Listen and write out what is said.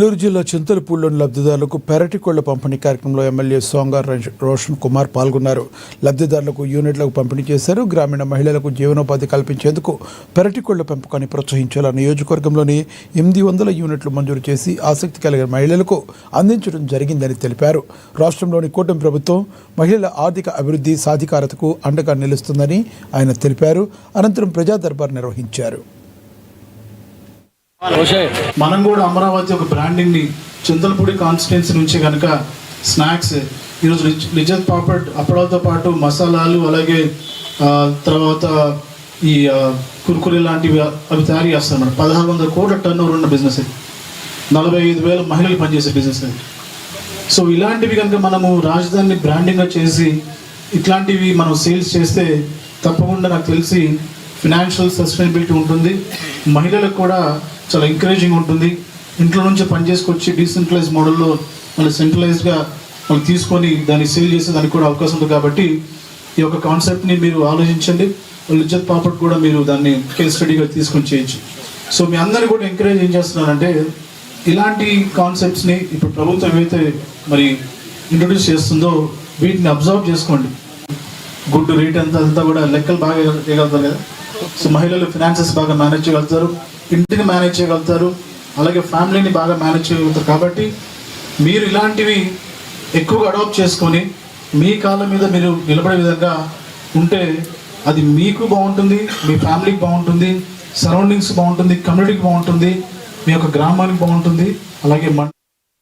నెల్లూరు జిల్లా చింతలపూడిలోని లబ్ధిదారులకు పెరటి కోళ్ల పంపిణీ కార్యక్రమంలో ఎమ్మెల్యే సోంగార్ రోషన్ కుమార్ పాల్గొన్నారు. లబ్ధిదారులకు యూనిట్లకు పంపిణీ చేశారు. గ్రామీణ మహిళలకు జీవనోపాధి కల్పించేందుకు పెరటి కోళ్ల పెంపకాన్ని ప్రోత్సహించేలా నియోజకవర్గంలోని 800 యూనిట్లు మంజూరు చేసి ఆసక్తి కలిగిన మహిళలకు అందించడం జరిగిందని తెలిపారు. రాష్ట్రంలోని కూటమి ప్రభుత్వం మహిళల ఆర్థిక అభివృద్ధి సాధికారతకు అండగా నిలుస్తుందని ఆయన తెలిపారు. అనంతరం ప్రజా దర్బార్ నిర్వహించారు. మనం కూడా అమరావతి ఒక బ్రాండింగ్ని చింతలపూడి కాన్స్టిట్యున్సీ నుంచి కనుక స్నాక్స్ ఈరోజు లిజత్ పాపడ్ అప్పడాలతో పాటు మసాలాలు అలాగే తర్వాత ఈ కుర్కురే లాంటివి అవి తయారు చేస్తారు. మనం 1600 కోట్ల టర్న్ ఓవర్ ఉన్న బిజినెస్ అది. 45,000 మహిళలు పనిచేసే బిజినెస్ అది. సో ఇలాంటివి కనుక మనము రాజధానిని బ్రాండింగ్గా చేసి ఇట్లాంటివి మనం సేల్స్ చేస్తే తప్పకుండా నాకు తెలిసి ఫినాన్షియల్ సస్టైనబిలిటీ ఉంటుంది. మహిళలకు కూడా చాలా ఎంకరేజింగ్ ఉంటుంది. ఇంట్లో నుంచి పనిచేసుకొచ్చి డీసెంట్రలైజ్ మోడల్లో మళ్ళీ సెంట్రలైజ్డ్గా వాళ్ళు తీసుకొని దాన్ని సేల్ చేసే దానికి కూడా అవకాశం ఉంది. కాబట్టి ఈ యొక్క కాన్సెప్ట్ని మీరు ఆలోచించండి. లిజ్జత్ పాపడ్ కూడా మీరు దాన్ని కేస్ స్టడీగా తీసుకొని చేయొచ్చు. సో మీ అందరినీ కూడా ఎంకరేజ్ ఏం చేస్తున్నారంటే ఇలాంటి కాన్సెప్ట్స్ని ఇప్పుడు ప్రభుత్వం ఏవైతే మరి ఇంట్రొడ్యూస్ చేస్తుందో వీటిని అబ్జర్వ్ చేసుకోండి. గుడ్ రేట్ అంతా కూడా లెక్కలు బాగా చేయగలుగుతారు కదా. సో మహిళలు ఫినాన్సెస్ బాగా మేనేజ్ చేయగలుగుతారు, ఇంటిని మేనేజ్ చేయగలుగుతారు, అలాగే ఫ్యామిలీని బాగా మేనేజ్ చేయగలుగుతారు. కాబట్టి మీరు ఇలాంటివి ఎక్కువగా అడాప్ట్ చేసుకొని మీ కాళ్ళ మీద మీరు నిలబడే విధంగా ఉంటే అది మీకు బాగుంటుంది, మీ ఫ్యామిలీకి బాగుంటుంది, సరౌండింగ్స్ బాగుంటుంది, కమ్యూనిటీకి బాగుంటుంది, మీ యొక్క గ్రామానికి బాగుంటుంది, అలాగే